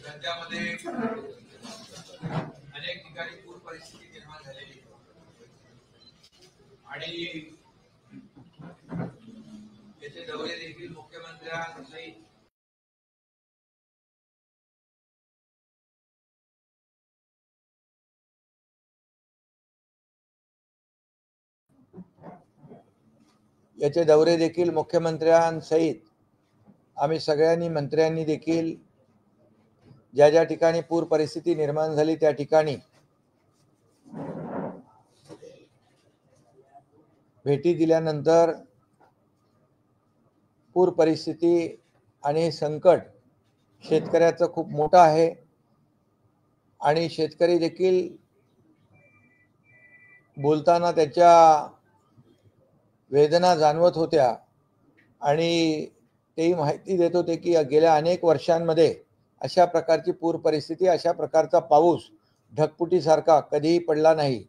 राज्यामध्ये अनेक ठिकाणी पूर परिस्थिती निर्माण झालेली आणि त्याचे दौरे देखील मुख्यमंत्र्यांसहित याचे दौरे देखील मुख्यमंत्र्यांसहित आम्ही सगळ्यांनी मंत्र्यांनी देखील ज्या ज्या ठिकाणी पूर परिस्थिती निर्माण झाली त्या ठिकाणी भेटी दिल्यानंतर पूर परिस्थिती आणि संकट शेतकऱ्याचं खूप मोठं आहे आणि शेतकरी देखील बोलताना त्याच्या वेदना जाणवत होत्या आणि तेही माहिती देत होते की गेल्या अनेक वर्षांमध्ये अशा प्रकारची पूर परिस्थिती अशा प्रकारचा पाऊस ढगफुटीसारखा कधीही पडला नाही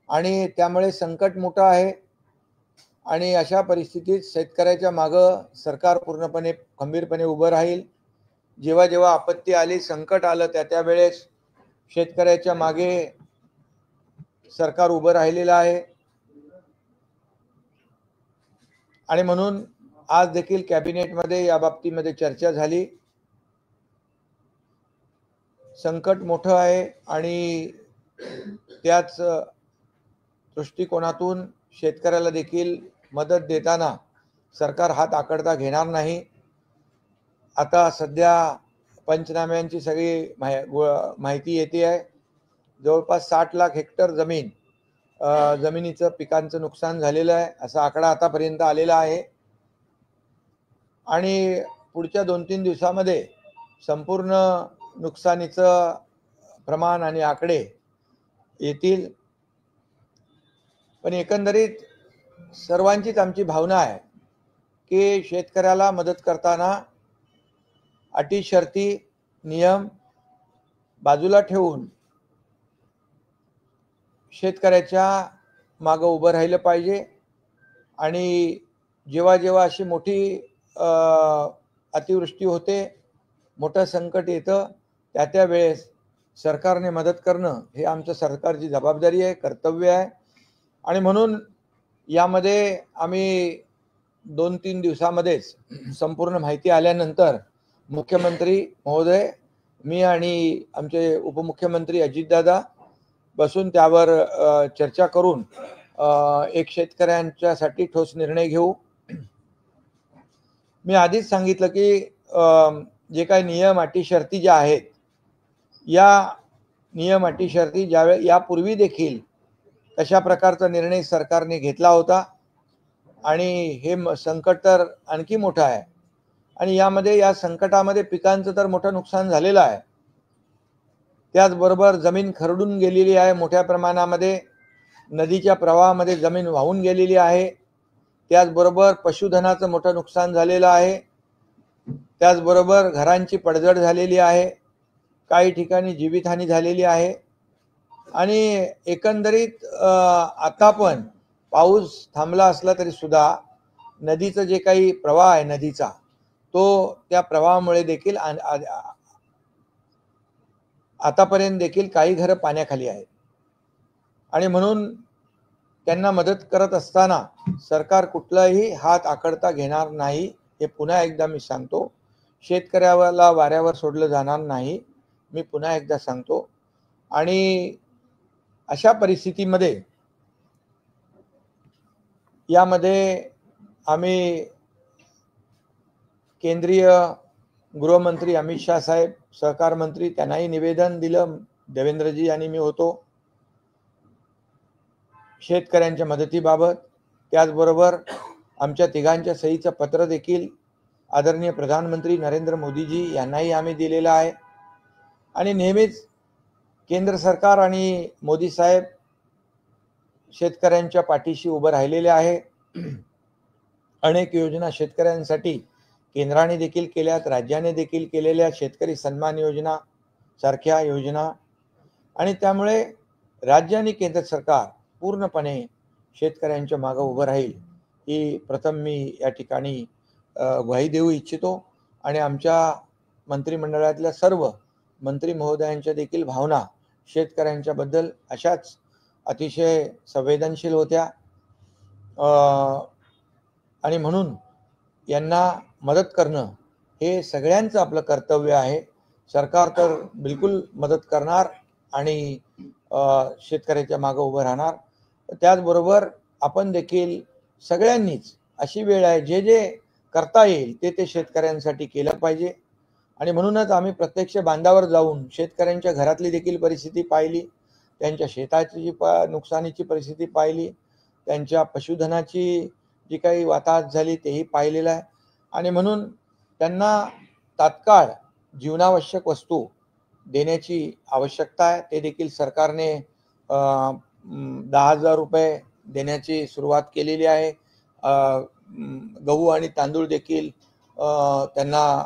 आणि त्यामुळे संकट मोठं आहे आणि अशा परिस्थितीत शेतकऱ्याच्या मागं सरकार पूर्णपणे खंबीरपणे उभं राहील। जेव्हा जेव्हा आपत्ती आली संकट आलं त्या वेळेस शेतकऱ्याच्या मागे सरकार उभं राहिलेलं आहे आणि म्हणून आज देखील कॅबिनेटमध्ये या बाबतीमध्ये चर्चा झाली। संकट मोठं आहे आणि त्याच दृष्टिकोनातून शेतकऱ्याला देखील मदत देताना सरकार हात आकडता घेणार नाही। आता सध्या पंचनाम्यांची सगळी माहिती येते आहे। जवळपास 60 लाख हेक्टर जमिनीचं पिकांचं नुकसान झालेलं आहे असा आकडा आतापर्यंत आलेला आहे आणि पुढच्या 2-3 दिवसामध्ये संपूर्ण नुकसानीचं प्रमाण आणि आकडे येतील। पण एकंदरीत सर्वांचीच आमची भावना आहे की शेतकऱ्याला मदत करताना अटी शर्ती नियम बाजूला ठेवून शेतकऱ्याच्या मागं उभं राहिलं पाहिजे आणि जेव्हा जेव्हा अशी मोठी अतिवृष्टी होते मोठं संकट येतं त्या वेळेस सरकारने मदत करणं हे आमचं सरकारची जबाबदारी आहे कर्तव्य आहे आणि म्हणून यामध्ये आम्ही 2-3 दिवसामध्येच संपूर्ण माहिती आल्यानंतर मुख्यमंत्री महोदय मी आणि आमचे उपमुख्यमंत्री अजितदादा बसून त्यावर चर्चा करून एक शेतकऱ्यांच्यासाठी ठोस निर्णय घेऊ। मी आधीच सांगितलं की जे काही नियम अटी शर्ती ज्या आहेत या नियम अटी शर्ती ज्यावेळी यापूर्वी देखील तशा प्रकारचा निर्णय सरकारने घेतला होता आणि हे संकट तर आणखी मोठं आहे आणि या संकटामध्ये पिकांचं तर मोठं नुकसान झालेलं आहे। त्याचबरोबर जमीन खरडून गेलेली आहे मोठ्या प्रमाणामध्ये नदीच्या प्रवाहामध्ये जमीन वाहून गेलेली आहे। त्याचबरोबर पशुधनाचं मोठं नुकसान झालेलं आहे। त्याचबरोबर घरांची पडझड झालेली आहे काही ठिकाणी जीवितहानी झालेली आहे आणि एकंदरीत आता पण पाऊस थांबला असला तरी सुद्धा नदीचं जे काही प्रवाह आहे नदीचा तो त्या प्रवाहामुळे देखील आतापर्यंत देखील काही घरं पाण्याखाली आहेत आणि म्हणून त्यांना मदत करत असताना सरकार कुठलाही हात आकडता घेणार नाही हे पुन्हा एकदा मी सांगतो। शेतकऱ्याला वाऱ्यावर सोडलं जाणार नाही मी पुन्हा एकदा सांगतो आणि अशा परिस्थितीमध्ये यामध्ये आम्ही केंद्रीय गृहमंत्री अमित शाह साहेब सहकार मंत्री त्यांनाही निवेदन दिलं देवेंद्रजी आणि मी होतो शेतकऱ्यांच्या मदतीबाबत। त्याचबरोबर आमच्या तिघांच्या सहीचं पत्र देखील आदरणीय प्रधानमंत्री नरेंद्र मोदीजी यांनाही आम्ही दिलेला आहे आणि नेहमीच केंद्र सरकार आणि मोदी साहेब शेतकऱ्यांच्या पाठीशी उभं राहिलेले आहे। अनेक योजना शेतकऱ्यांसाठी केंद्राने देखील केल्यात, राज्याने देखील केलेल्या शेतकरी सन्मान योजना सारख्या योजना आणि त्यामुळे राज्य आणि केंद्र सरकार पूर्णपणे शेतकऱ्यांच्या मागे उभं राहील ही प्रथम मी या ठिकाणी ग्वाही देऊ इच्छितो आणि आमच्या मंत्रिमंडळातल्या सर्व मंत्री महोदयांच्या देखील भावना शेतकऱ्यांच्या बद्दल अशाच अतिशय संवेदनशील होत्या आणि म्हणून यांना मदत करणं हे सगळ्यांचं आपलं कर्तव्य आहे। सरकार तर बिलकुल मदत करणार आणि शेतकऱ्याच्या मागे उभं राहणार। त्याचबरोबर आपण देखील सगळ्यांनीच अशी वेळ आहे जे जे करता येईल ते शेतकऱ्यांसाठी केलं पाहिजे आणि म्हणूनच आम्ही प्रत्यक्ष बांधावर जाऊन शेतकऱ्यांच्या घरातली देखील परिस्थिती पाहिली, त्यांच्या शेताची नुकसानीची परिस्थिती पाहिली, त्यांच्या पशुधनाची जी काही वाताहत झाली तेही पाहिलेलं आहे आणि म्हणून त्यांना तात्काळ जीवनावश्यक वस्तू देण्याची आवश्यकता आहे। ते देखील सरकारने 10,000 रुपये देण्याची सुरुवात केलेली आहे। गहू आणि तांदूळ देखील त्यांना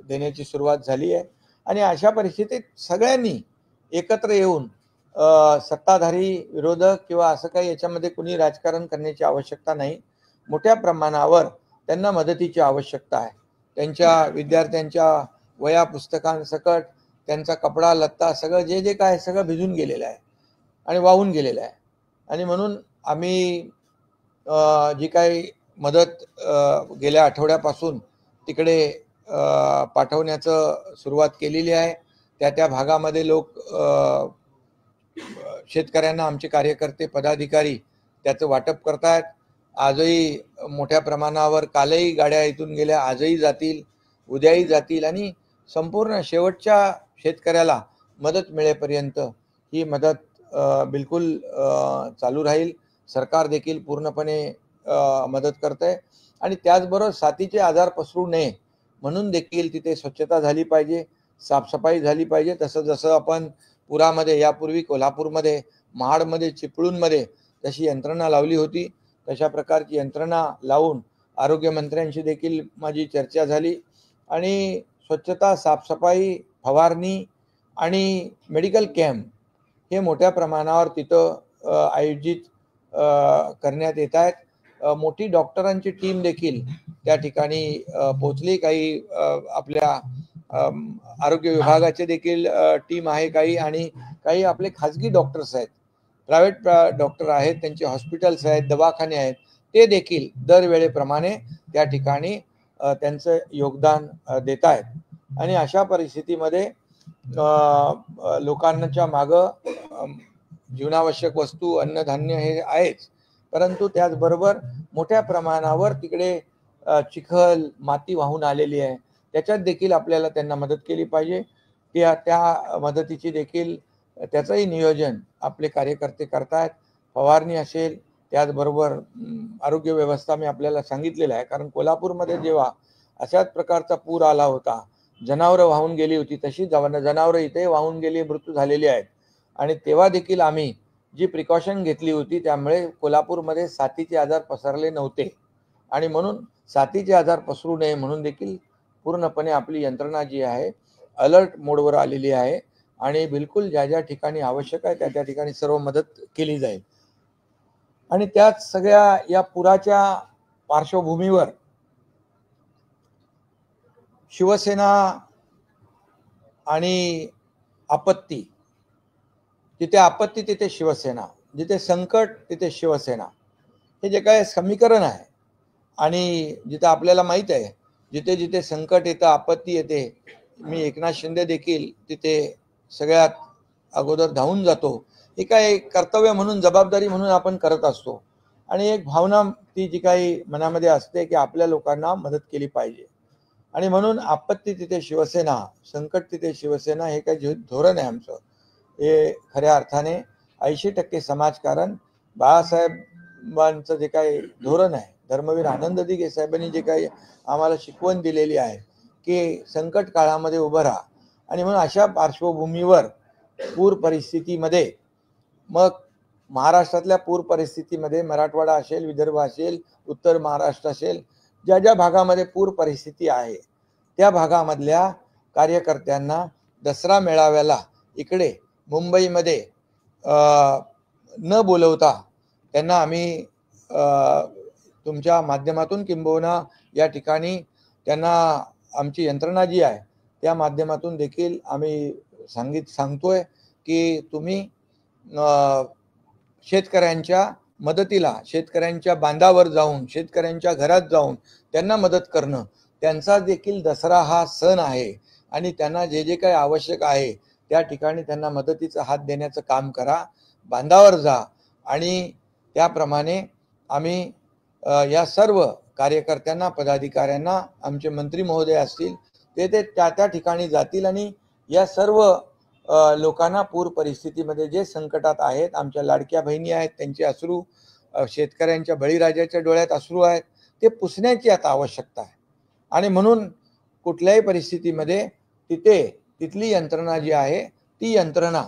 देण्याची सुरुवात झाली आहे आणि अशा परिस्थितीत सगळ्यांनी एकत्र येऊन सत्ताधारी विरोधक किंवा असं काही याच्यामध्ये कुणी राजकारण करण्याची आवश्यकता नाही। मोठ्या प्रमाणावर त्यांना मदतीची आवश्यकता आहे। त्यांच्या विद्यार्थ्यांच्या वया पुस्तकांसकट त्यांचा कपडा लत्ता सगळं जे जे काय सगळं भिजून गेलेलं आहे आणि वाहून गेलेलं आहे आणि म्हणून आम्ही जी काही मदत गेल्या आठवड्यापासून तिकडे पाठवण्याचं सुरुवात केलेली आहे। त्या भागामध्ये लोक शेतकऱ्यांना आमचे कार्यकर्ते पदाधिकारी त्याचं वाटप करतायत। आजही मोठ्या प्रमाणावर कालही गाड्या इथून गेल्या, आजही जातील, उद्याही जातील आणि संपूर्ण शेवटच्या शेतकऱ्याला मदत मिळेपर्यंत ही मदत बिलकुल चालू राहील। सरकार देखील पूर्णपणे मदत करते आणि त्याचबरोबर साथीचे आजार पसरू नये म्हणून देखील तिथे स्वच्छता झाली पाहिजे, साफसफाई झाली पाहिजे। तसं जसं आपण पुरामध्ये यापूर्वी कोल्हापूरमध्ये महाडमध्ये चिपळूणमध्ये तशी यंत्रणा लावली होती तशा प्रकारची यंत्रणा लावून आरोग्यमंत्र्यांशी देखील माझी चर्चा झाली आणि स्वच्छता साफसफाई फवारणी आणि मेडिकल कॅम्प हे मोठ्या प्रमाणावर तिथं आयोजित करण्यात येत आहेत। मोठी डॉक्टरांची टीम देखील त्या ठिकाणी पोहोचली, काही आपल्या आरोग्य विभागाचे देखील टीम आहे काही आणि काही आपले खाजगी डॉक्टर्स आहेत, प्रायव्हेट डॉक्टर आहेत, त्यांचे हॉस्पिटल्स आहेत, दवाखाने आहेत, ते देखील दरवेळेप्रमाणे त्या ठिकाणी त्यांचं योगदान देत आहेत आणि अशा परिस्थितीमध्ये लोकांच्या मागं जीवनावश्यक वस्तू अन्नधान्य हे आहेच, परंतु त्याचबरोबर मोठ्या प्रमाणावर तिकडे चिखल माती वाहून आलेली आहे, त्याच्यात देखील आपल्याला त्यांना मदत केली पाहिजे। त्या मदतीची देखील त्याचंही नियोजन आपले कार्यकर्ते करतायत। फवारणी असेल, त्याचबरोबर आरोग्य व्यवस्था मी आपल्याला सांगितलेलं आहे, कारण कोल्हापूरमध्ये जेव्हा अशाच प्रकारचा पूर आला होता, जनावरं वाहून गेली होती, तशी जनावरं इथे वाहून गेली, मृत्यू झालेले आहेत आणि तेव्हा देखील आम्ही जी प्रिकॉशन घेतली होती त्यामुळे कोल्हापूरमध्ये साथीचे आजार पसरले नव्हते आणि म्हणून साथीचे आजार पसरू नये म्हणून देखील पूर्णपणे आपली यंत्रणा जी आहे अलर्ट मोडवर आलेली आहे आणि बिलकुल ज्या ज्या ठिकाणी आवश्यक आहे त्या ठिकाणी सर्व मदत केली जाईल। आणि त्याच सगळ्या या पुराच्या पार्श्वभूमीवर शिवसेना आणि आपत्ती, जिथे आपत्ती तिथे शिवसेना, जिथे संकट तिथे शिवसेना, हे जे काय समीकरण आहे आणि जिथे आपल्याला माहित आहे जिथे जिथे संकट येतं आपत्ती येते, मी एकनाथ शिंदे देखील तिथे सगळ्यात अगोदर धावून जातो। हे काय कर्तव्य म्हणून जबाबदारी म्हणून आपण करत असतो आणि एक भावना ती जी काही मनामध्ये असते की आपल्या लोकांना मदत केली पाहिजे आणि म्हणून आपत्ती तिथे शिवसेना, संकट तिथे शिवसेना हे काही धोरण आहे आमचं। हे खऱ्या अर्थाने 80% समाजकारण बाळासाहेबांचं जे काही धोरण आहे, धर्मवीर आनंद दिघे साहेबांनी जे काही आम्हाला शिकवण दिलेली आहे की संकट काळामध्ये उभं राहा, आणि म्हणून अशा पार्श्वभूमीवर पूर परिस्थितीमध्ये, मग महाराष्ट्रातल्या पूर परिस्थितीमध्ये मराठवाडा असेल, विदर्भ असेल, उत्तर महाराष्ट्र असेल, ज्या ज्या भागामध्ये पूर परिस्थिती आहे त्या भागामधल्या कार्यकर्त्यांना दसरा मेळाव्याला इकडे मुंबईमध्ये न बोलवता त्यांना आम्ही तुमच्या माध्यमातून किंबहुना या ठिकाणी त्यांना आमची यंत्रणा जी आहे त्या माध्यमातून देखील आम्ही सांगतोय की तुम्ही शेतकऱ्यांच्या मदतीला, शेतकऱ्यांच्या बांधावर जाऊन, शेतकऱ्यांच्या घरात जाऊन त्यांना मदत करणं, त्यांचा देखील दसरा हा सण आहे आणि त्यांना जे जे काही आवश्यक आहे त्या ठिकाणी त्यांना मदतीचा हात देण्याचं काम करा, बांधावर जा. आणि त्याप्रमाणे आम्ही या सर्व कार्यकर्त्यांना, पदाधिकाऱ्यांना, आमचे मंत्री महोदय असतील ते त्या ठिकाणी जातील आणि या सर्व लोकांना पूर परिस्थितीमध्ये जे संकटात आहेत, आमच्या लाडक्या बहिणी आहेत त्यांचे अश्रू, शेतकऱ्यांच्या बळीराजाच्या डोळ्यात अश्रू आहेत, ते पुसण्याची आता आवश्यकता आहे. आणि म्हणून कुठल्याही परिस्थितीमध्ये तिथली यंत्रणा जी आहे ती यंत्रणा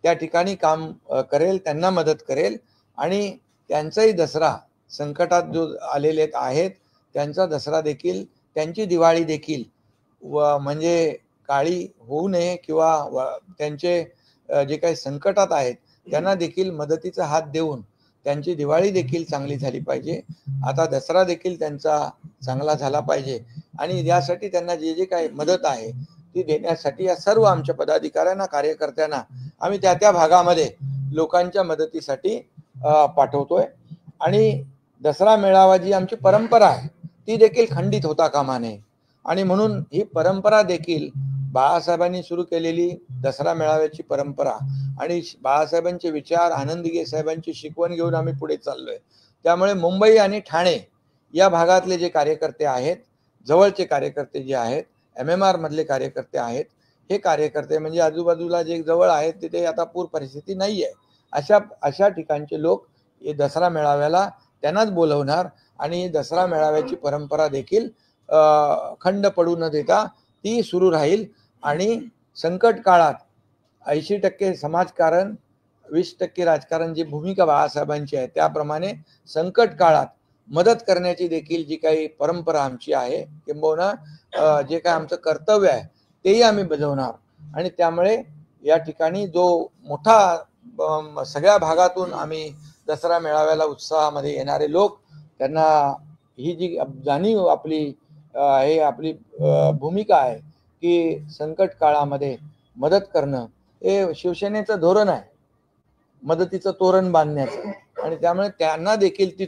त्या ठिकाणी काम करेल, त्यांना मदत करेल आणि त्यांचाही दसरा, संकटात जो आलेले आहेत त्यांचा दसरा देखील, त्यांची दिवाळी देखील म्हणजे काळी होऊ नये किंवा त्यांचे जे काही संकटात आहेत त्यांना देखील मदतीचा हात देऊन त्यांची दिवाळी देखील चांगली झाली पाहिजे. आता दसरा देखील त्यांचा चांगला झाला पाहिजे आणि यासाठी त्यांना जे जे काही मदत आहे ती देण्यासाठी या सर्व आमच्या पदाधिकाऱ्यांना, कार्यकर्त्यांना आम्ही त्या भागामध्ये लोकांच्या मदतीसाठी पाठवतोय. आणि दसरा मेळावा जी आमची परंपरा आहे ती देखील खंडित होता कामा नये. आणि म्हणून ही परंपरा देखील बाळासाहेबांनी सुरू केलेली दसरा मेळाव्याची परंपरा आणि बाळासाहेबांचे विचार, आनंद दिघे साहेबांची शिकवण घेऊन आम्ही पुढे चाललोय. त्यामुळे मुंबई आणि ठाणे या भागातले जे कार्यकर्ते आहेत, जवळचे कार्यकर्ते जे आहेत, MMR मधले कार्यकर्ते आहेत, हे कार्यकर्ते म्हणजे आजूबाजूला जे जवळ आहेत तिथे आता पूर परिस्थिती नाही आहे, अशा ठिकाणचे लोक हे दसरा मेळाव्याला त्यांनाच बोलवणार आणि दसरा मेळाव्याची परंपरा देखील खंड पडू न देता ती सुरू राहील. आणि संकट काळात 80% समाजकारण, 20% राजकारण, जी भूमिका बाळासाहेबांची आहे त्याप्रमाणे संकट काळात मदत करण्याची देखील जी काही परंपरा आमची आहे, किंबहुना जे काही आमचं कर्तव्य आहे तेही आम्ही बजावणार. आणि त्यामुळे या ठिकाणी जो मोठा सगळ्या भागातून आम्ही दसरा मेळाव्याला उत्साहामध्ये येणारे लोक, त्यांना ही जी जाणीव आपली हे आपली भूमिका आहे की संकट काळामध्ये मदत करणं हे शिवसेनेचं धोरण आहे, मदतीचं तोरण बांधण्याचं. आणि त्यामुळे त्यांना देखील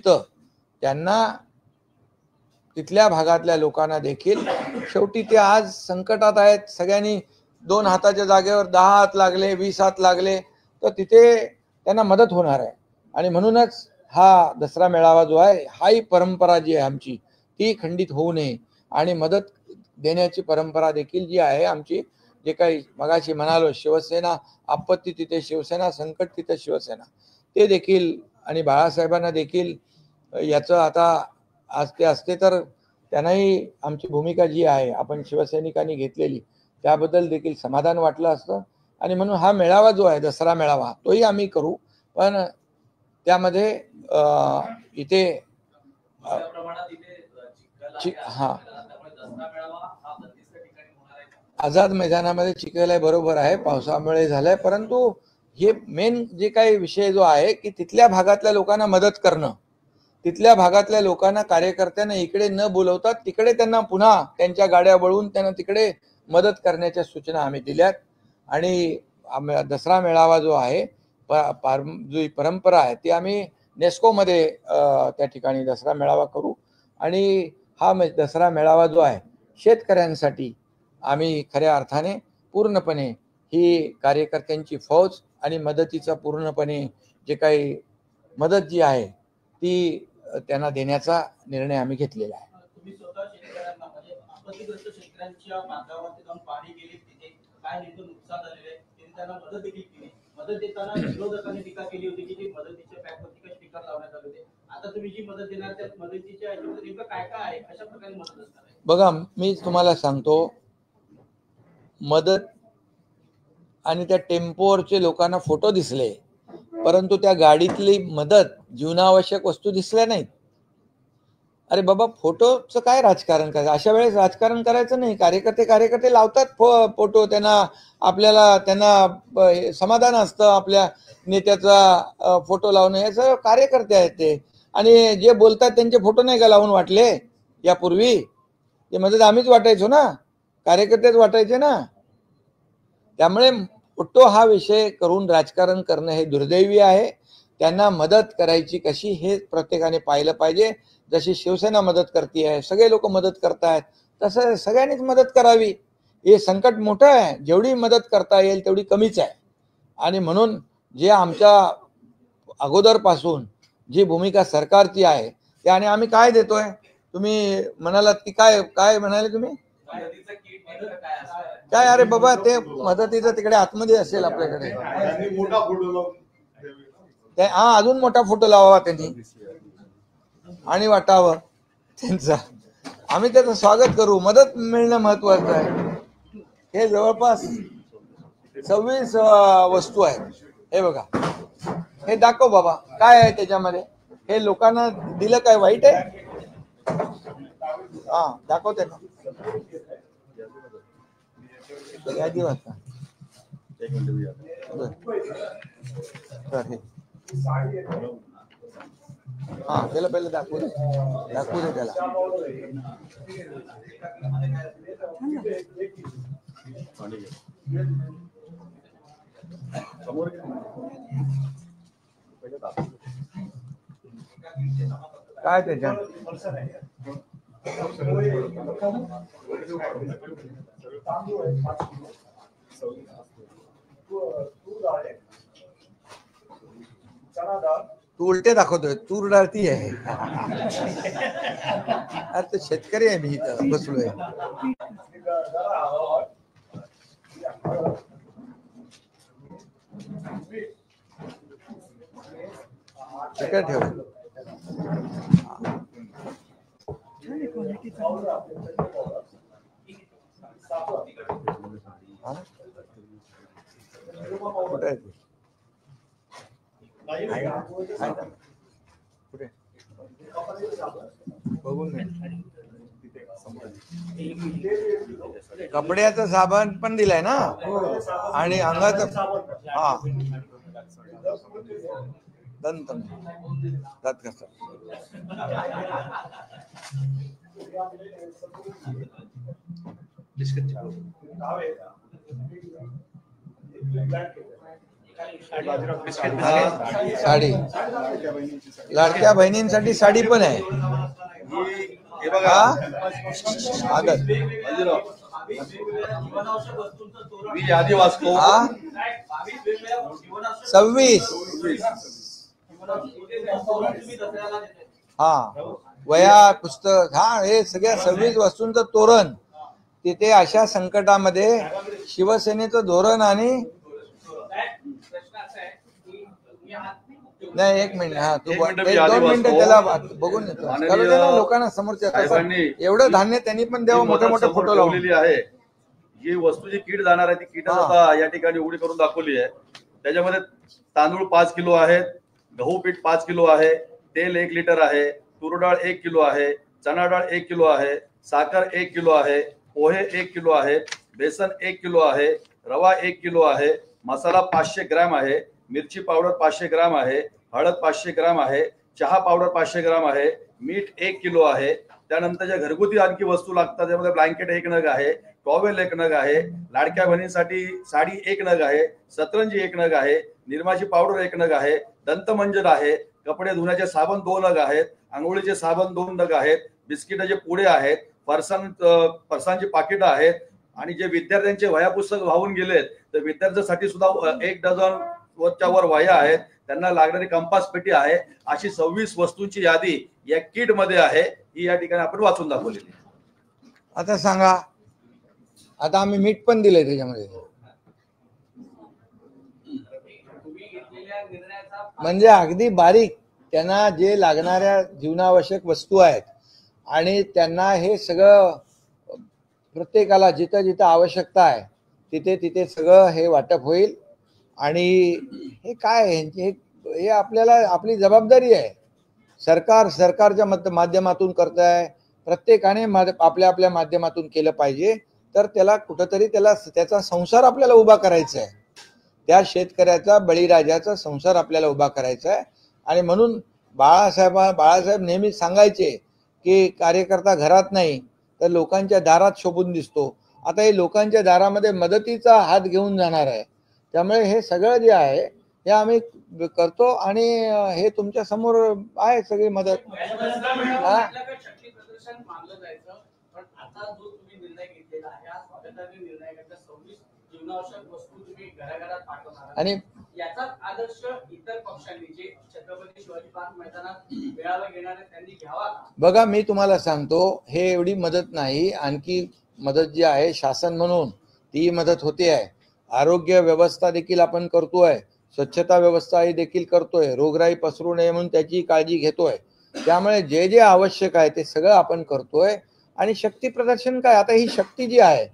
तिथल्या भागातल्या लोकांना देखील, शेवटी ते आज संकटात आहेत, सगळ्यांनी 2 हाताच्या जागेवर 10 हात लागले, 20 हात लागले तर तिथे त्यांना मदत होणार आहे. आणि म्हणूनच हा दसरा मेळावा जो आहे, हाही परंपरा जी आहे आमची ती खंडित होऊ नये आणि मदत देण्याची परंपरा देखील जी आहे आमची, जे काही मगाशी म्हणालो, शिवसेना आपत्ती तिथे शिवसेना, संकट तिथे शिवसेना, ते देखील. आणि बाळासाहेबांना देखील याचं आता आज ते असते तर त्यांनाही आमची भूमिका जी आहे आपण शिवसैनिकांनी घेतलेली त्याबद्दल देखील समाधान वाटलं असतं. आणि म्हणून हा मेळावा जो आहे दसरा मेळावा तोही आम्ही करू, पण त्यामध्ये इथे हा आझाद मैदानामध्ये चिखल आहे, बरोबर आहे, पावसामुळे झालंय, परंतु हे मेन जे काही विषय जो आहे की तिथल्या भागातल्या लोकांना मदत करणं, तिथल्या भागातल्या लोकांना, कार्यकर्त्यांना इकडे न बोलवतात तिकडे त्यांना पुन्हा त्यांच्या गाड्या वळवून त्यांना तिकडे मदत करण्याच्या सूचना आम्ही दिल्यात. आणि दसरा मेळावा जो आहे, जी परंपरा आहे ती आम्ही नेस्कोमध्ये त्या ठिकाणी दसरा मेळावा करू. आणि हा दसरा मेळावा जो आहे शेतकऱ्यांसाठी आम्ही खऱ्या अर्थाने पूर्णपणे ही कार्यकर्त्यांची फौज आणि मदतीचा पूर्णपणे जे काही मदत जी आहे ती त्यांना देण्याचा निर्णय आम्ही घेतलेला आहे. तुम्ही स्वतः शेतकऱ्यांना म्हणजे आपत्तीग्रस्त शेतकऱ्यांच्या बांधावरती जाऊन पाहणी केली, तिथे काय नेमकं नुकसान झालेलं आहे, तिथे त्यांना मदत देखील केली. मदत देताना विरोधकांनी टीका केली होती की मदतीच्या पॅकवरती काही स्टिकर लावण्यात आले होते. आता तुम्ही जी मदत देणार त्या मदतीच्या याच्यामध्ये नेमकं काय काय आहे, अशा प्रकारे मदत असणार आहे? बघा, मी तुम्हाला सांगतो, मदत आणि त्या टेम्पोवरचे लोकांना फोटो दिसले, परंतु त्या गाडीतली मदत, जीवनावश्यक वस्तू दिसल्या नाहीत. अरे बाबा, फोटोचं काय राजकारण करायचं? अशा वेळेस राजकारण करायचं नाही. कार्यकर्ते लावतात फोटो, त्यांना समाधान असतं आपल्या नेत्याचा फोटो लावणं. याचं कार्यकर्ते आहेत ते. आणि जे बोलतात त्यांचे फोटो नाही का लावून वाटले यापूर्वी? ते मदत आम्हीच वाटायचो ना, कार्यकर्तेच वाटायचे ना. त्यामुळे फोटो हा विषय करून राजकारण करणं हे दुर्दैवी आहे. त्यांना मदत करायची कशी हे प्रत्येकाने पाहिलं पाहिजे. जशी शिवसेना मदत करते आहे, सगळे लोक मदत करतायत, तसं सगळ्यांनीच मदत करावी. हे संकट मोठं आहे, जेवढी मदत करता येईल तेवढी कमीच आहे. आणि म्हणून जे आमच्या अगोदरपासून जी भूमिका सरकारची आहे ते, आणि आम्ही काय देतोय, तुम्ही म्हणालात की काय काय म्हणाले तुम्ही? काय? अरे बाबा, ते मदतीचं तिकडे आतमध्ये असेल आपल्याकडे. हा, अजून मोठा फोटो लावावा त्यांनी आणि वाटावं त्यांचा. आम्ही त्याचं स्वागत करू. मदत मिळणं महत्वाचं आहे. हे जवळपास 26 वस्तू आहेत. हे बघा, हे दाखव बाबा, काय आहे त्याच्यामध्ये? हे लोकांना दिलं काय वाईट आहे? हा, दाखवते ना. यादी वाचा. हा, त्याला पहिले दाखवू दे त्याला. काय त्याच्यात? तू उलटे दाखवतोय. तूर डाळ ती आहे. अरे ते शेतकरी आहे, मी इथं बसलोय. तिकडे ठेव. कुठे आहे ते? कुठे? बघून घे. कपड्याचं साबण पण दिलाय ना, आणि अंगाचं. हा, दंत दात घासा. साडी, लाडक्या बहिणींसाठी साडी पण आहे. मी यादी वाचतो. 26. हा, वया, पुस्तक, हा, हे सगळ्या 26 वस्तूंचं तोरण. तिथे अशा संकटामध्ये शिवसेनेचं धोरण. आणि नाही, एक मिनिट. हा, तू 2 मिनिटं त्याला बघून येतो लोकांना समोरच्या. एवढं धान्य त्यांनी पण द्यावं, मोठे मोठे फोटो लावलेली आहे. जी वस्तू जी किट जाणार आहे ती किट आता या ठिकाणी उघडी करून दाखवली आहे. त्याच्यामध्ये तांदूळ 5 किलो आहेत, गहू पीठ 5 किलो आहे, तेल 1 लिटर आहे, तूर डाळ 1 किलो आहे, चणा डाळ 1 किलो आहे, साखर 1 किलो आहे, पोहे 1 किलो आहे, बेसन 1 किलो आहे, रवा 1 किलो आहे, मसाला 500 ग्रॅम आहे, मिरची पावडर 500 ग्रॅम आहे, हळद 500 ग्रॅम आहे, चहा पावडर 500 ग्रॅम आहे, मीठ 1 किलो आहे. त्यानंतर ज्या घरगुती आणखी वस्तू लागतात त्यामध्ये ब्लँकेट 1 नग आहे, टॉवेल 1 नग आहे, लाडक्या बहिणींसाठी साडी 1 नग आहे, सतरंजी 1 नग आहे, निरमाची पावडर 1 नग आहे, दंतमंजन आहे, कपडे धुण्याचे साबण 2 नग आहेत, आंघोळीचे साबण 2 नग आहेत, बिस्किटाचे पुडे आहेत, फरसांची पाकिटं आहेत. आणि जे विद्यार्थ्यांचे वह्या पुस्तक वाहून गेलेत तर विद्यार्थ्यांसाठी सुद्धा 1 डझन वरच्या वर वह्या आहेत, त्यांना लागणारी कंपास पेटी आहे. अशी 26 वस्तूंची यादी या किट मध्ये आहे. ही या ठिकाणी आपण वाचून दाखवलेली. आता सांगा, आता आम्ही मीठ पण दिलंय त्याच्यामध्ये. म्हणजे अगदी बारीक त्यांना जे लागणाऱ्या जीवनावश्यक वस्तू आहेत आणि त्यांना हे सगळं प्रत्येकाला जिथं जिथं आवश्यकता आहे तिथे तिथे सगळं हे वाटप होईल. आणि हे काय हे आपल्याला आपली जबाबदारी आहे. सरकारच्या माध्यमातून करत आहे, प्रत्येकाने आपल्या आपल्या माध्यमातून केलं पाहिजे. तर त्याला कुठंतरी त्याचा संसार आपल्याला उभा करायचा आहे. त्या शेतकऱ्याचा बळीराजाचा संसार आपल्याला उभा करायचा आहे. आणि म्हणून बाळासाहेब नेहमी सांगायचे की कार्यकर्ता घरात नाही तर लोकांच्या दारात शोभून दिसतो. आता हे लोकांच्या दारामध्ये मदतीचा हात घेऊन जाणार आहे. त्यामुळे हे सगळं जे आहे हे आम्ही करतो आणि हे तुमच्या समोर आहे सगळी मदत. शक्ती प्रदर्शन मानलं जायचं, पण आता जो तुम्ही निर्णय घेतलेला आहे हा स्वागतार्ह निर्णय आहे. 26 जीवनावश्यक वस्तू तुम्ही घराघरात पाठवणार आणि याचा आदर्श इतर पक्षांनी जे छत्रपती शिवाजी पार्क मैदानात मेळावा घेणार आहेत त्यांनी घ्यावा. बघा मी तुम्हाला सांगतो, हे एवढी मदत नाही, आणखी मदत जी आहे शासन म्हणून ती मदत होते आहे. आरोग्य व्यवस्था देखील आपण करतोय, स्वच्छता व्यवस्था ही देखील करतोय, रोगराई पसरू नये म्हणून त्याची काळजी घेतोय. त्यामुळे जे जे आवश्यक आहे ते सगळं आपण करतोय. आणि शक्ती प्रदर्शन काय, आता ही शक्ती जी आहे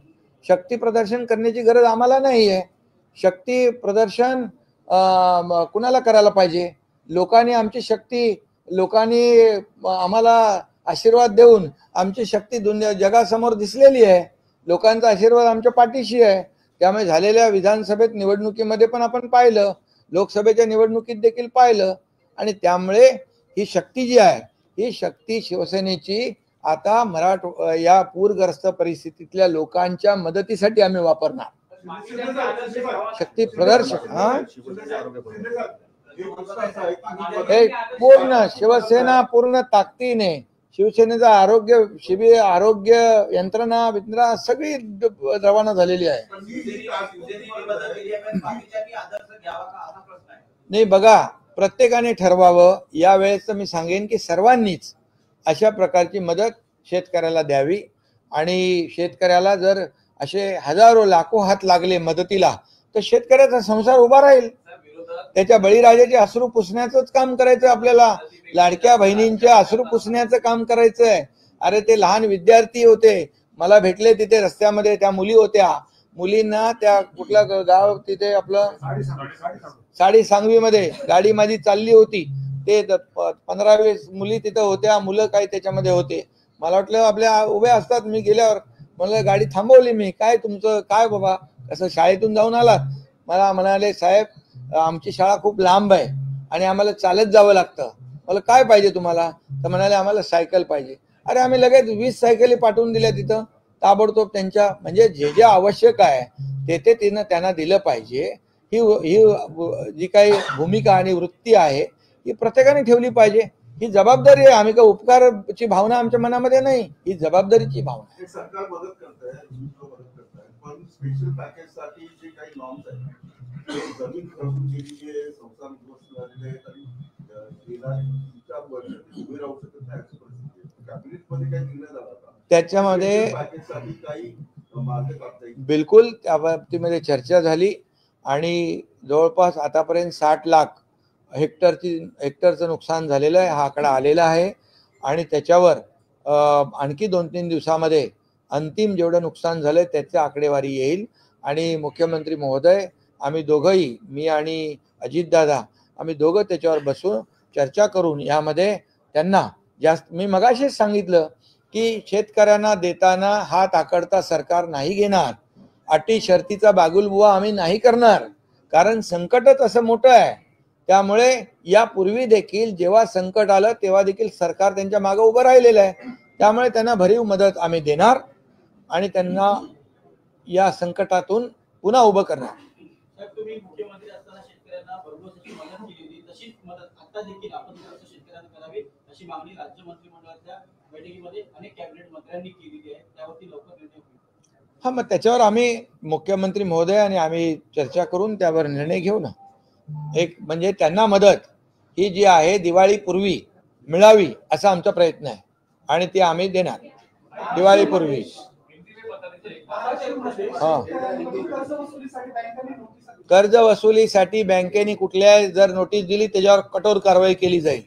शक्ती प्रदर्शन करण्याची गरज आम्हाला नाही आहे. शक्ती प्रदर्शन कुणाला करायला पाहिजे? लोकांनी आम्हाला आशीर्वाद देऊन आमची शक्ती जगासमोर दिसलेली आहे. लोकांचा आशीर्वाद आमच्या पाठीशी आहे. त्यामुळे झालेल्या विधानसभेत निवडणुकीमध्ये पण आपण पाहिलं, लोकसभेच्या निवडणुकीत देखील पाहिलं. आणि त्यामुळे ही शक्ती जी आहे ही शक्ती शिवसेनेची आता या पूरग्रस्त परिस्थितीतल्या लोकांच्या मदतीसाठी आम्ही वापरणार. शक्ती प्रदर्शन पूर्ण शिवसेना पूर्ण ताकदीने शिवसेनेचा आरोग्य शिबिर, आरोग्य यंत्रणा सगळी रवाना झालेली आहे. नाही बघा, प्रत्येकाने ठरवावं. यावेळेस मी सांगेन की सर्वांनीच अशा प्रकारची मदत शेतकऱ्याला द्यावी. आणि शेतकऱ्याला जर असे हजारो लाखो हात लागले मदतीला तर शेतकऱ्याचा संसार उभा राहील. त्याच्या बळीराजाचे अश्रू पुसण्याचंच काम करायचं आपल्याला. लाडक्या बहिणींचे अश्रू पुसण्याचं काम करायचंय. अरे ते लहान विद्यार्थी होते, मला भेटले तिथे रस्त्यामध्ये, त्या मुली होत्या. मुलींना त्या कुठलं गाव तिथे आपलं साडी सांगवीमध्ये गाडी माझी चालली होती, ते 15-20 मुली तिथं होत्या, मुलं काही त्याच्यामध्ये होते. मला वाटलं आपल्या उभ्या असतात. मी गेल्यावर म्हणलं गाडी थांबवली मी, काय तुमचं काय बाबा, कसं शाळेतून जाऊन आलात? मला म्हणाले साहेब आमची शाळा खूप लांब आहे आणि आम्हाला चालत जावं लागतं. मला काय पाहिजे तुम्हाला? तर म्हणाले आम्हाला सायकल पाहिजे. अरे आम्ही लगेच 20 सायकली पाठवून दिल्या तिथं ताबडतोब. त्यांच्या म्हणजे जे जे आवश्यक आहे ते त्यांना दिलं पाहिजे. ही जी काही भूमिका आणि वृत्ती आहे ही प्रत्येकाने ठेवली पाहिजे. ही जबाबदारी आहे. आम्ही का उपकारची भावना आमच्या मनामध्ये नाही, ही जबाबदारीची भावना आहे. सरकार मदत करत आहे, पण स्पेशल पॅकेज साठी जे काही नॉर्म्स आहेत, जमीन खरडून गेलेली आहे, संसार उद्ध्वस्त झालेले आहेत आणि गेल्या वर्ष उभे राहू शकत नाही अशी परिस्थिती आहे. कॅबिनेटमध्ये काही निर्णय झाला होता त्याच्यामध्ये पॅकेजसाठी काही मार्ग काढता येईल? बिलकुल त्या बाबतीमध्ये चर्चा झाली आणि जवळपास आतापर्यंत 60 लाख हेक्टरचं नुकसान झालेलं आहे. हा आकडा आलेला आहे आणि त्याच्यावर आणखी 2-3 दिवसामध्ये अंतिम जेवढं नुकसान झालंय त्याची आकडेवारी येईल. आणि मुख्यमंत्री महोदय, आम्ही दोघंही, मी आणि अजितदादा, आम्ही दोघं त्याच्यावर बसून चर्चा करून यामध्ये त्यांना मी मगाशीच सांगितलं की शेतकऱ्यांना देताना हात आकडता सरकार नाही घेणार. अटी शर्तीचा बागुलबुवा आम्ही नाही करणार, कारण संकटच असं मोठं आहे. त्यामुळे यापूर्वी देखील जेव्हा संकट आलं तेव्हा देखील सरकार त्यांच्या मागे उभं राहिलेलं आहे. त्यामुळे त्यांना भरीव मदत आम्ही देणार आणि त्यांना या संकटातून पुन्हा उभं करणार. तुम्ही मुख्यमंत्री असताना शेतकऱ्यांना भरघोस मदत केली होती, तशीच मदत आता देखील आपण शेतकऱ्यांना करावी अशी मागणी राज्य मंत्रिमंडळाच्या बैठकीमध्ये अनेक कॅबिनेट मंत्र्यांनी केलेली आहे. त्यावरती लवकर निर्णय होईल. हा, मग त्याच्यावर आम्ही मुख्यमंत्री महोदय आणि आम्ही चर्चा करून त्यावर निर्णय घेऊ ना. एक म्हणजे त्यांना मदत ही जी आहे दिवाळीपूर्वी मिळावी असा आमचा प्रयत्न आहे आणि ती आम्ही देणार दिवाळीपूर्वी. कर्ज वसुलीसाठी बँकेने कुठल्या जर नोटीस दिली त्याच्यावर कठोर कारवाई केली जाईल.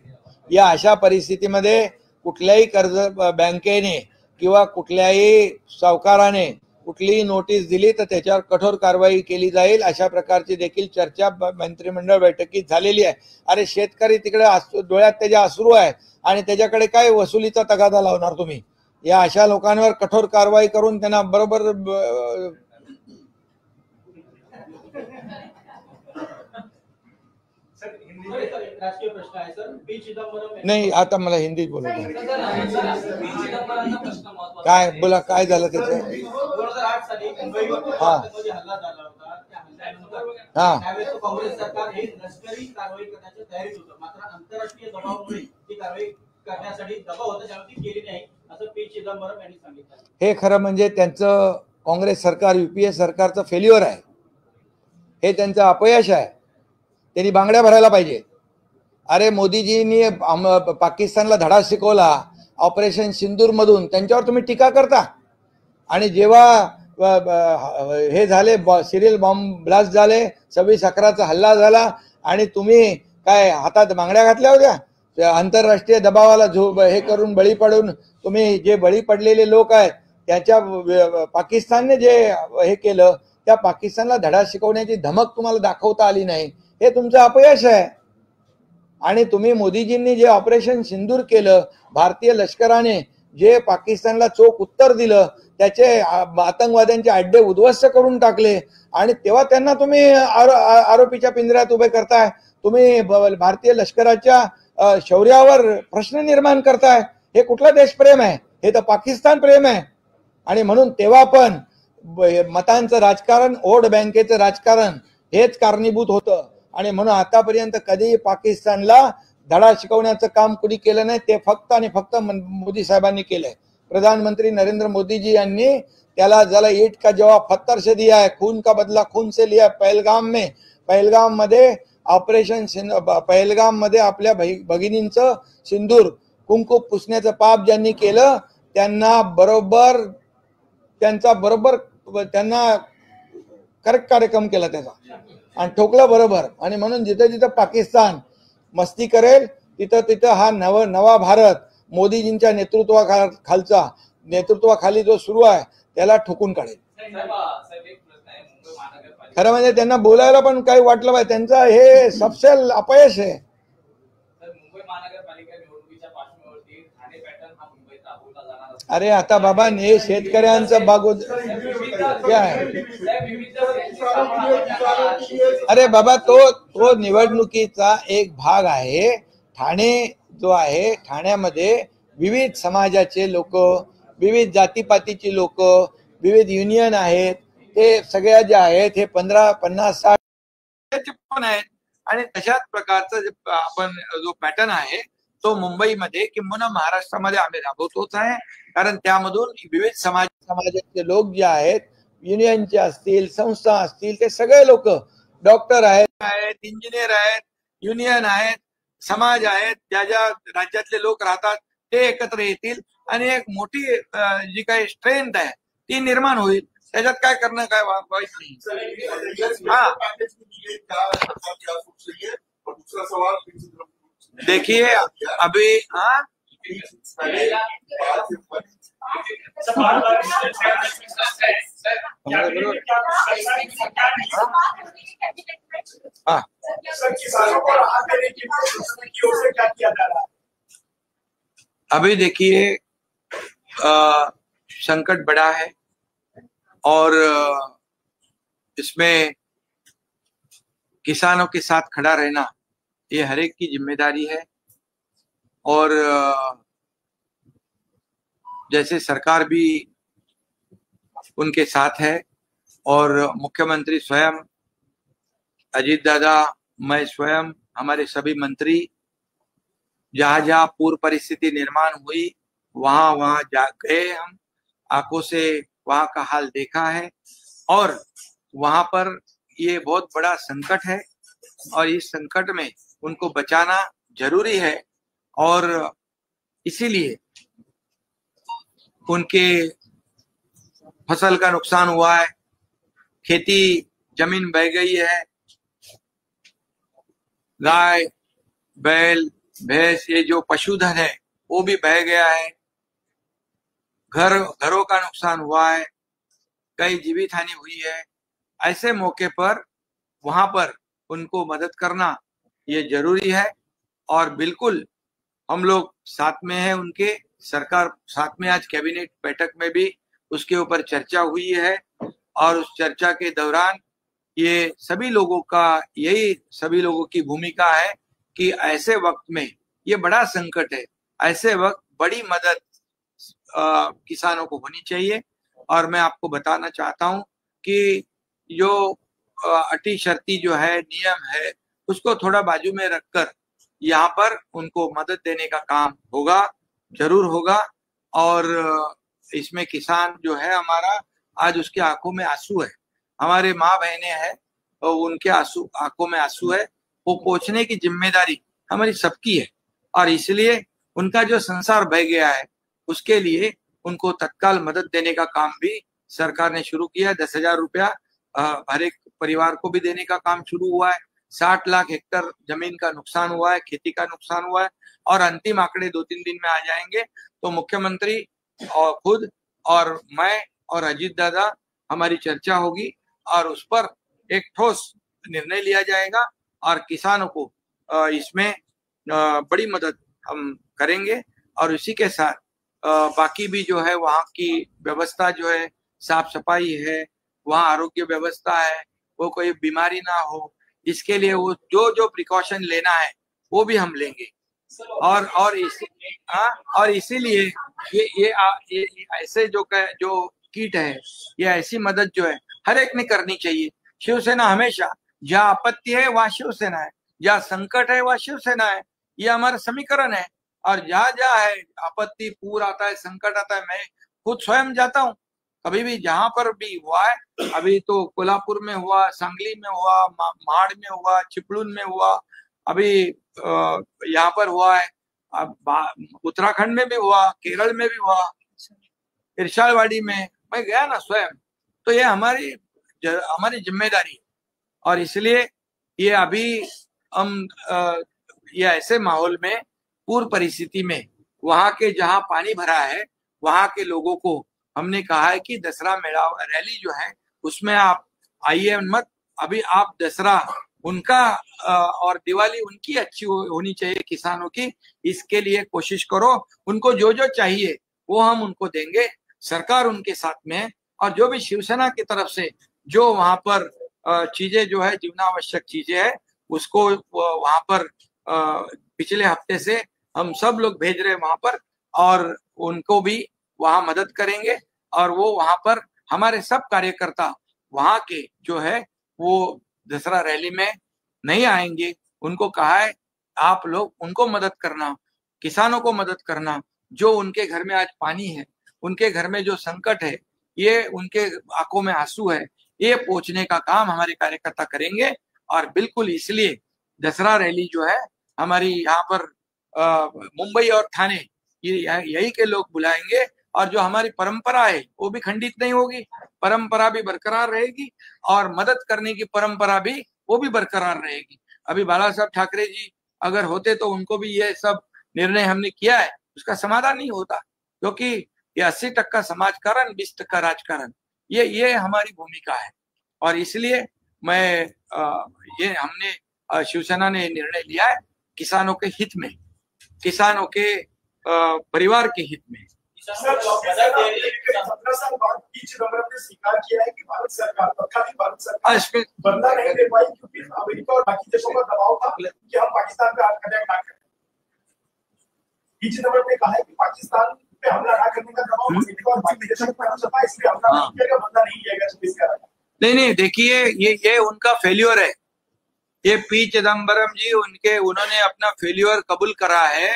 या अशा परिस्थितीमध्ये कुठल्याही कर्ज बँकेने किंवा कुठल्याही सावकाराने कुठलीही नोटीस दिली तर त्याच्यावर कठोर कारवाई केली जाईल, अशा प्रकारची देखील चर्चा मंत्रिमंडळ बैठकीत झालेली आहे. अरे शेतकरी तिकडे डोळ्यात त्याच्या अश्रू आहे आणि त्याच्याकडे काय वसुलीचा तगादा लावणार तुम्ही? या अशा लोकांवर कठोर कारवाई करून त्यांना बरोबर राजकीय प्रश्न आहे सर. पी चिदंबरम नाही, आता मला हिंदीत बोलू द्या. काय काय बोला, काय झालं त्याचं? 2008 साली मुंबईवर हा. हल्ला झाला होता. त्या हल्ल्यानंतर हा. त्यावेळेस काँग्रेस सरकार हे लष्करी कारवाई करण्याच्या तयारीत होतं. मात्र आंतरराष्ट्रीय दबावामुळे ती कारवाई करण्यासाठी दबाव होता, त्यामुळे ती केली नाही असं पी चिदंबरम यांनी सांगितलं. हे खरं म्हणजे त्यांचं काँग्रेस सरकार, युपीए सरकारचं फेल्युअर आहे, हे त्यांचं अपयश आहे. त्यांनी बांगड्या भरायला पाहिजे. अरे मोदीजींनी पाकिस्तानला धडा शिकवला ऑपरेशन सिंदूर मधून, त्यांच्यावर तुम्ही टीका करता. आणि जेव्हा हे झाले सिरियल बॉम्ब ब्लास्ट झाले, 26/11चा हल्ला झाला आणि तुम्ही काय हातात बांगड्या घातल्या होत्या? आंतरराष्ट्रीय दबावाला हे करून बळी पडून तुम्ही जे बळी पडलेले लोक आहेत त्याच्या पाकिस्तानने जे हे केलं त्या पाकिस्तानला धडा शिकवण्याची धमक तुम्हाला दाखवता आली नाही, हे तुमचं अपयश आहे. आणि तुम्ही मोदीजींनी जे ऑपरेशन सिंदूर केलं, भारतीय लष्कराने जे पाकिस्तानला चोख उत्तर दिलं, त्याचे आतंकवाद्यांचे अड्डे उद्ध्वस्त करून टाकले आणि तेव्हा त्यांना तुम्ही आरोपीच्या पिंजऱ्यात उभे करताय. तुम्ही भारतीय लष्कराच्या शौर्यावर प्रश्न निर्माण करताय. हे कुठला देशप्रेम आहे? हे तर पाकिस्तान प्रेम आहे. आणि म्हणून तेव्हा पण मतांचं राजकारण, वोट बँकेचं राजकारण हेच कारणीभूत होतं. आणि म्हणून आतापर्यंत कधी पाकिस्तानला धडा शिकवण्याचं काम कुणी केलं नाही. ते फक्त आणि फक्त मोदी साहेबांनी केलंय. प्रधानमंत्री नरेंद्र मोदी जी यांनी त्याला ज्याला ईट का जवाब पत्थर से दिया है, खून का बदला खून से लिया. पहलगाम मध्ये ऑपरेशन पहलगाम मध्ये आपल्या भगिनींचं सिंदूर कुंकू पुसण्याचं पाप ज्यांनी केलं त्यांना त्यांना करेक्ट कार्यक्रम केला त्याचा आणि ठोकलं बरोबर. आणि म्हणून जिथं जिथं पाकिस्तान मस्ती करेल तिथं हा नवा भारत मोदीजींच्या नेतृत्वाखाली जो सुरू आहे त्याला ठोकून काढेल. खरं म्हणजे त्यांना बोलायला पण काही वाटलं पाहिजे. त्यांचं हे सबसेल अपयश आहे. मुंबई महानगरपालिका निवडणुकीच्या पार्श्वभूमीवरती ठाणे पॅटर्न हा मुंबईत राबवला जाणार आहे. अरे आता बाबा हे शेतकऱ्यांचं बागोद काय? अरे बाबा तो निवडणुकीचा एक भाग आहे. ठाणे जो आहे, ठाण्यामध्ये विविध समाजाचे लोक, विविध जातीपातीची लोक, विविध युनियन आहेत, ते सगळ्या जे आहेत हे 15, 50, 60 पण आहेत. आणि तशाच प्रकारचा आपण जो पॅटर्न आहे तो मुंबईमध्ये किंवा महाराष्ट्रामध्ये आम्ही राबवतोच आहे. कारण त्यामधून विविध समाजाचे लोक जे आहेत, युनियनचे असतील, संस्था असतील, ते सगळे लोक डॉक्टर आहेत, इंजिनियर आहेत, युनियन आहेत, समाज आहेत, ज्या ज्या राज्यातले लोक राहतात ते एकत्र येतील आणि एक मोठी जी काही स्ट्रेंथ आहे ती निर्माण होईल. त्याच्यात काय करणं काय वाईट नाही. हाँ दूसरा सवाल, देखिए अभी अभी देखिए संकट बड़ा है और इसमें किसानों के साथ खड़ा रहना ये हर एक की जिम्मेदारी है. और जैसे सरकार भी उनके साथ है और मुख्यमंत्री स्वयं, अजीत दादा, मैं स्वयं, हमारे सभी मंत्री जहां जहां पूर्व परिस्थिति निर्माण हुई वहां जा गए. हम आंखों से वहां का हाल देखा है और वहां पर ये बहुत बड़ा संकट है और इस संकट में उनको बचाना जरूरी है. और इसीलिए उनके फसल का नुकसान हुआ है, खेती जमीन बह गई है, गाय बैल भैंस, ये जो पशुधन है वो भी बह गया है, घरों का नुकसान हुआ है, कई जीवित हानि हुई है। ऐसे मौके पर वहां पर उनको मदद करना ये जरूरी है। और बिल्कुल हम लोग साथ में हैं उनके, सरकार साथ में, आज कैबिनेट बैठक में भी उसके ऊपर चर्चा हुई है। और उस चर्चा के दौरान ये सभी लोगों की भूमिका है कि ऐसे वक्त में, ये बड़ा संकट है, ऐसे वक्त बड़ी मदद किसानों को होनी चाहिए। और मैं आपको बताना चाहता हूं कि जो अटी शर्ती जो है, नियम है, उसको थोड़ा बाजू में रखकर यहाँ पर उनको मदद देने का काम होगा, जरूर होगा। और इसमें किसान जो है हमारा, आज उसके आंखों में आंसू है, हमारे माँ बहनें हैं और उनके आंखों में आंसू है। वो पोंछने की जिम्मेदारी हमारी सबकी है। और इसलिए उनका जो संसार बह गया है, उसके लिए उनको तत्काल मदद देने का काम भी सरकार ने शुरू किया। 10,000 रुपया हर एक परिवार को भी देने का काम शुरू हुआ है। 60 लाख हेक्टर जमीन का नुकसान हुआ है, खेती का नुकसान हुआ है। और अंतिम आंकड़े 2-3 दिन में आ जाएंगे तो मुख्यमंत्री और खुद और मैं और अजीत दादा, हमारी चर्चा होगी और उस पर एक ठोस निर्णय लिया जाएगा और किसानों को इसमें बड़ी मदद हम करेंगे। और इसी के साथ बाकी भी जो है, वहाँ की व्यवस्था जो है, साफ सफाई है, वहाँ आरोग्य व्यवस्था है, वो कोई बीमारी ना हो, इसके लिए वो जो जो प्रिकॉशन लेना है वो भी हम लेंगे। और इसीलिए ये ऐसे जो कीट है, ये ऐसी मदद जो है हर एक ने करनी चाहिए। शिवसेना हमेशा, जहाँ आपत्ति है वहाँ शिवसेना है, जहाँ संकट है वहाँ शिवसेना है, ये हमारा समीकरण है। और जहाँ जहाँ है आपत्ति, पूर आता है, संकट आता है, मैं खुद स्वयं जाता हूँ। कभी भी जहां पर भी हुआ है, अभी तो कोल्हापुर में हुआ, सांगली में हुआ, महाड़ में हुआ, चिपळूण में हुआ, अभी यहाँ पर हुआ है, उत्तराखंड में भी हुआ, केरल में भी हुआ, इरशालवाड़ी में मैं गया ना स्वयं। तो ये हमारी जिम्मेदारी है। और इसलिए ये अभी हम ये ऐसे माहौल में, पूर्व परिस्थिति में, वहां के जहां पानी भरा है वहां के लोगों को हमने कहा है कि दसरा मेला रैली जो है उसमें आप आइए मत। अभी आप दसरा उनका और दिवाली उनकी अच्छी होनी चाहिए, किसानों की, इसके लिए कोशिश करो। उनको जो जो चाहिए वो हम उनको देंगे, सरकार उनके साथ में है। और जो भी शिवसेना की तरफ से जो वहां पर चीजें जो है, जीवनावश्यक चीजें है, उसको वहां पर पिछले हफ्ते से हम सब लोग भेज रहे हैं वहां पर, और उनको भी वहां मदद करेंगे। और वो वहां पर हमारे सब कार्यकर्ता वहां के जो है वो दसरा रैली में नहीं आएंगे। उनको कहा है आप लोग उनको मदद करना, किसानों को मदद करना, जो उनके घर में आज पानी है, उनके घर में जो संकट है, ये उनके आंखों में आंसू है, ये पोंछने का काम हमारे कार्यकर्ता करेंगे। और बिल्कुल इसलिए दसरा रैली जो है हमारी यहाँ पर मुंबई और ठाणे, ये यही के लोग बुलाएंगे। और जो हमारी परंपरा है वो भी खंडित नहीं होगी, परंपरा भी बरकरार रहेगी, और मदद करने की परंपरा भी वो भी बरकरार रहेगी। अभी बाला साहब ठाकरे जी अगर होते तो उनको भी ये सब निर्णय हमने किया है, उसका समाधान नहीं होता, क्योंकि ये 80% समाजकारण, 20% राजकारण, ये हमारी भूमिका है। और इसलिए मैं ये हमने शिवसेना ने निर्णय लिया है किसानों के हित में, किसानों के परिवार के हित में। सर, 17 साल बाद बीच नंबर ने स्वीकार किया है कि भारत सरकार, तत्कालीन भारत सरकार बदला नहीं दे पाई, क्योंकि अमेरिका और बाकी देशों का दबाव था कि हम पाकिस्तान पे अटैक ना करें। बीच नंबर ने कहा है कि पाकिस्तान पे हमला ना करने का दबाव अमेरिका और बाकी देशों पर था, इसलिए हमला नहीं किया, बदला नहीं लिया गया। नहीं, देखिए ये उनका फेल्योर है। ये पी चिदम्बरम जी, उन्होंने अपना फेल्योर कबूल करा है,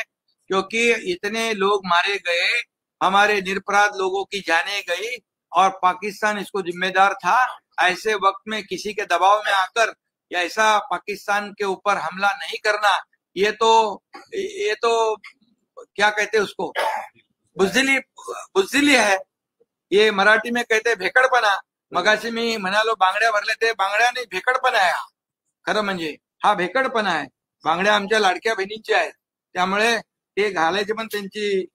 क्योंकि इतने लोग मारे गए, हमारे निरपराध लोगों की जाने गई, और पाकिस्तान इसको जिम्मेदार था। ऐसे वक्त में किसी के दबाव में आकर ऐसा पाकिस्तान के ऊपर हमला नहीं करना, ये तो क्या कहते हैं उसको, बुजदिली है। ये मराठी में कहते भेकडपणा। मगाशी मी म्हणालो बांगड्या भरले, ते बांगड्या नाही, भेकडपणा आहे हा, खरं म्हणजे हा भेकडपणा आहे। बांगड्या आमच्या लाडक्या बहिणींच्या आहेत, त्यामुळे ते घालायचे पण त्यांची,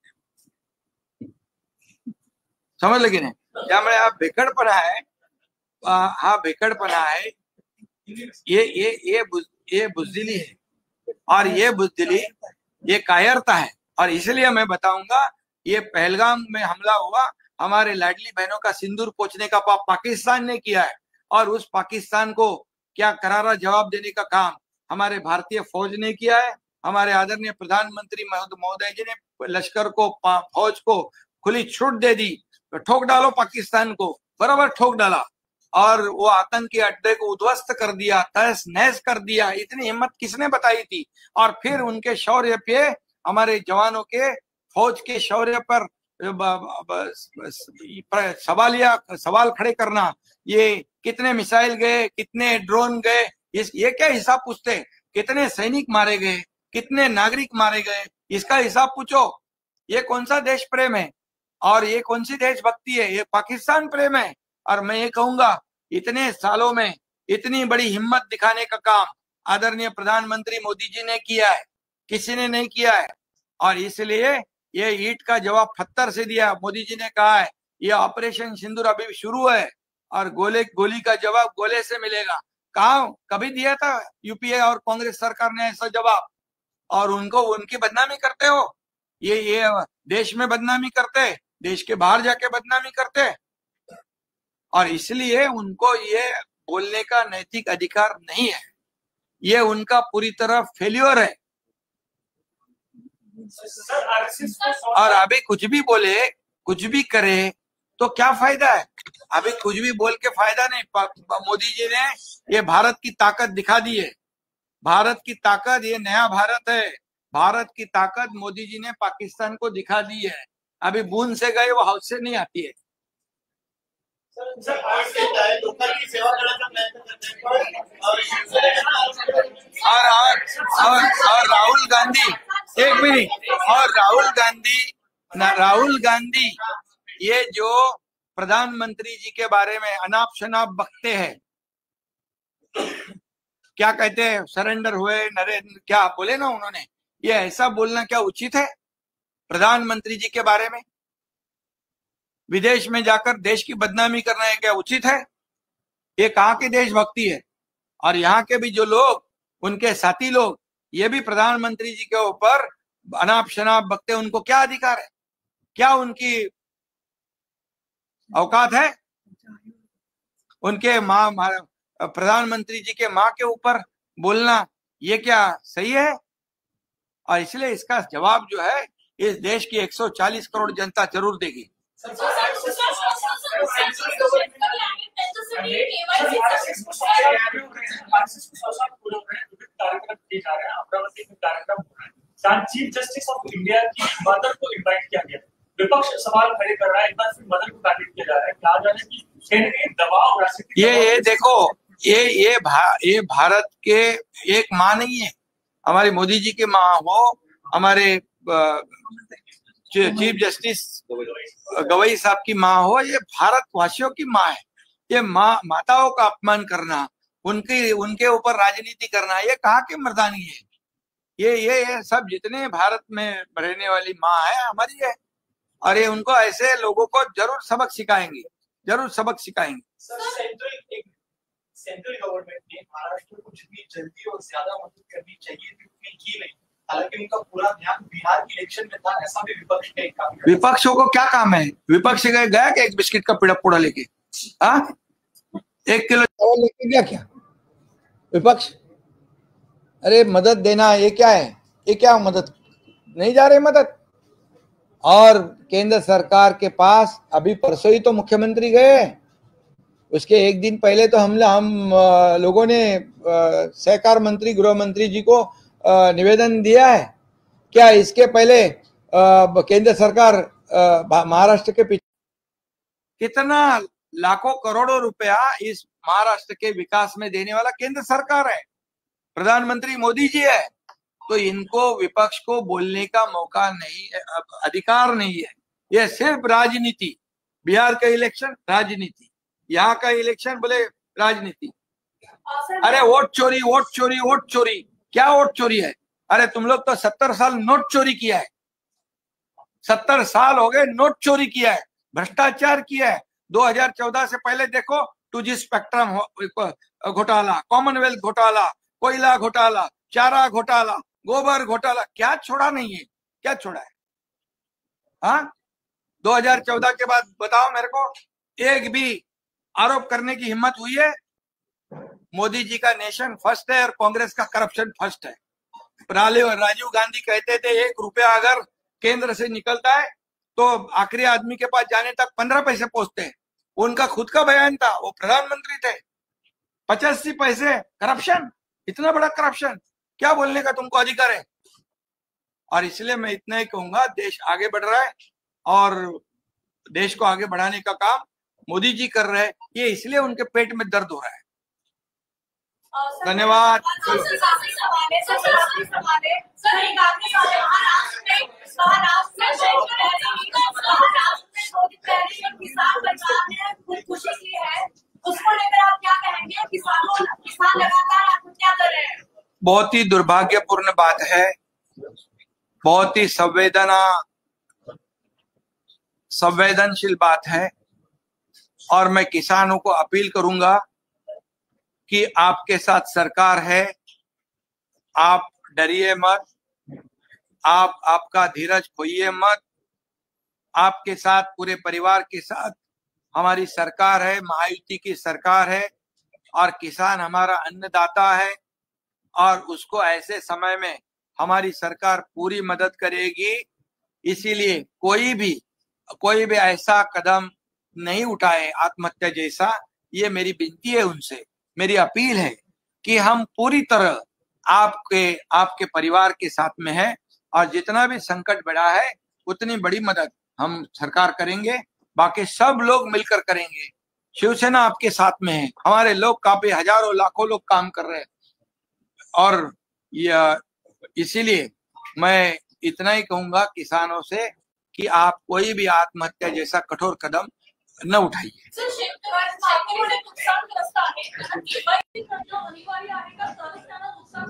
समजलं की नाही. त्यामुळे हा भेकडपणा आहे, हा भेकडपणा है, ये बुजदिली है, और ये बुजदिली ये कायरता है। और इसलिए मैं बताऊंगा, ये पहलगाम में हमला हुआ, हमारे लाडली बहनों का सिंदूर पोंछने का पाप पाकिस्तान ने किया है, और उस पाकिस्तान को क्या करारा जवाब देने का काम हमारे भारतीय फौज ने किया है। हमारे आदरणीय प्रधानमंत्री महोदय जी ने लश्कर को, फौज को खुली छूट दे दी, तो ठोक डालो पाकिस्तान को, बराबर ठोक डाला, और वो आतंकी अड्डे को उद्ध्वस्त कर दिया, तहस नहस कर दिया। इतनी हिम्मत किसने बताई थी? और फिर उनके शौर्य पे, हमारे जवानों के, फौज के शौर्य पर सवाल खड़े करना, ये कितने मिसाइल गए, कितने ड्रोन गए, ये क्या हिसाब पूछते? कितने सैनिक मारे गए, कितने नागरिक मारे गए, इसका हिसाब पूछो। ये कौन सा देश प्रेम है और ये कौन सी देशभक्ति है? ये पाकिस्तान प्रेम है। और मैं ये कहूंगा, इतने सालों में इतनी बड़ी हिम्मत दिखाने का काम आदरणीय प्रधानमंत्री मोदी जी ने किया है, किसी ने नहीं किया है। और इसलिए ये ईंट का जवाब पत्थर से दिया। मोदी जी ने कहा है ये ऑपरेशन सिंदूर अभी शुरू है, और गोली का जवाब गोले से मिलेगा। कहा कभी दिया था यूपीए और कांग्रेस सरकार ने ऐसा जवाब? और उनको, उनकी बदनामी करते हो, ये देश में बदनामी करते, देश के बाहर जाके बदनामी करते, और इसलिए उनको ये बोलने का नैतिक अधिकार नहीं है। ये उनका पूरी तरह फेल्योर है। और अभी कुछ भी बोले, कुछ भी करे तो क्या फायदा है? अभी कुछ भी बोल के फायदा नहीं। मोदी जी ने ये भारत की ताकत दिखा दी है। भारत की ताकत, ये नया भारत है। भारत की ताकत मोदी जी ने पाकिस्तान को दिखा दी है। अभी बूंद से गए वो हाउस से नहीं आती है। और राहुल गांधी, एक मिनट, और राहुल गांधी ये जो प्रधानमंत्री जी के बारे में अनाप शनाप बकते हैं, क्या कहते हैं, सरेंडर हुए, नरेंद्र, क्या बोले ना उन्होंने, ये ऐसा बोलना क्या उचित है प्रधानमंत्री जी के बारे में? विदेश में जाकर देश की बदनामी करना है क्या उचित है? ये कहाँ की देशभक्ति है? और यहाँ के भी जो लोग, उनके साथी लोग, ये भी प्रधानमंत्री जी के ऊपर अनाप शनाप बकते, उनको क्या अधिकार है? क्या उनकी औकात है? उनके माँ, प्रधानमंत्री जी के माँ के ऊपर बोलना, ये क्या सही है? और इसलिए इसका जवाब जो है इस देश की 140 करोड़ जनता जरूर देगी। चीफ जस्टिस ऑफ इंडिया की मदर को इनवाइट किया गया, विपक्ष सवाल खड़े कर रहा है, एक बार फिर मदर को टारगेट किया जा रहा है, कहा जा रहा है कि दबाव, ये देखो, ये भारत के एक माँ नहीं है, हमारी मोदी जी की माँ हो, हमारे चीफ जस्टिस गवई साहब की माँ हो, ये भारतवासियों की माँ है। ये माताओं का अपमान करना, उनके ऊपर राजनीति करना, ये कहाँ की मर्दानी है? ये सब जितने भारत में रहने वाली माँ है हमारी है, और ये उनको ऐसे लोगों को जरूर सबक सिखाएंगे, जरूर सबक सिखाएंगे। सेंट्रल गवर्नमेंट ने महाराष्ट्र को जितनी जल्दी और ज्यादा मदद करनी चाहिए थी उतनी की नहीं, हालांकि उनका पूरा ध्यान बिहार के इलेक्शन में था, ऐसा भी विपक्ष ने कहा। विपक्षों को क्या काम है? विपक्ष गया क्या एक बिस्किट का पूड़ा लेके? 1 किलो चावल लेके गया क्या विपक्ष? अरे मदद देना, ये क्या है? ये क्या मदद? नहीं जा रही मदद। और केंद्र सरकार के पास अभी परसों ही तो मुख्यमंत्री गए, उसके एक दिन पहले तो हम लोगों ने सहकार मंत्री, गृह मंत्री जी को निवेदन दिया है। क्या इसके पहले केंद्र सरकार महाराष्ट्र के पीछे कितना लाखों करोड़ों रुपया इस महाराष्ट्र के विकास में देने वाला केंद्र सरकार है, प्रधानमंत्री मोदी जी है। तो इनको विपक्ष को बोलने का मौका नहीं है, अधिकार नहीं है। यह सिर्फ राजनीति, बिहार का इलेक्शन राजनीति, यहाँ का इलेक्शन बोले राजनीति। अरे वोट चोरी, वोट चोरी, वोट चोरी, क्या वोट चोरी है? अरे तुम लोग तो 70 साल नोट चोरी किया है, 70 साल हो गए नोट चोरी किया है, भ्रष्टाचार किया है। 2014 से पहले देखो 2G स्पेक्ट्रम घोटाला, कॉमनवेल्थ घोटाला, कोयला घोटाला, चारा घोटाला, गोबर घोटाला, क्या छोड़ा नहीं है, क्या छोड़ा है? हाँ, 2014 के बाद बताओ मेरे को एक भी आरोप करने की हिम्मत हुई है? मोदी जी का नेशन फर्स्ट है और कांग्रेस का करप्शन फर्स्ट है। राजीव गांधी कहते थे 1 रुपया अगर केंद्र से निकलता है तो आखिरी आदमी के पास जाने तक 15 पैसे पहुंचते हैं। उनका खुद का बयान था, वो प्रधानमंत्री थे। 85 पैसे करप्शन, इतना बड़ा करप्शन, क्या बोलने का तुमको अधिकार है? और इसलिए मैं इतना ही कहूंगा, देश आगे बढ़ रहा है और देश को आगे बढ़ाने का काम मोदी जी कर रहे हैं। ये इसलिए उनके पेट में दर्द हो रहा है। धन्यवाद। उसको लेकर आप क्या कहेंगे? किसान लगातार आत्महत्या कर रहे हैं। बहुत ही दुर्भाग्यपूर्ण बात है, बहुत ही संवेदनशील बात है और मैं किसानों को अपील करूंगा कि आपके साथ सरकार है, आप डरिए मत, आप आपका धीरज खोइए मत। आपके साथ पूरे परिवार के साथ हमारी सरकार है, महायुति की सरकार है और किसान हमारा अन्नदाता है और उसको ऐसे समय में हमारी सरकार पूरी मदद करेगी। इसीलिए कोई भी ऐसा कदम नहीं उठाए आत्महत्या जैसा। ये मेरी विनती है उनसे, मेरी अपील है कि हम पूरी तरह आपके परिवार के साथ में है और जितना भी संकट बढ़ा है उतनी बड़ी मदद हम सरकार करेंगे, बाकी सब लोग मिलकर करेंगे। शिवसेना आपके साथ में है, हमारे लोग काफी हजारों लाखों लोग काम कर रहे हैं और इसीलिए मैं इतना ही कहूंगा किसानों से कि आप कोई भी आत्महत्या जैसा कठोर कदम न उठाइए।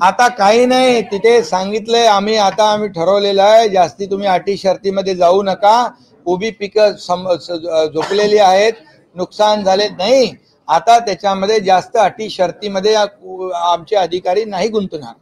आता काही नाही, तिथे सांगितलंय आम्ही ठरवलेलं आहे, जास्ती तुम्ही अटी शर्तीमध्ये जाऊ नका। उभी पिकं झोपलेली आहेत, नुकसान झाले नाही। आता त्याच्यामध्ये जास्त अटी शर्तीमध्ये आमचे अधिकारी नाही गुंतणार।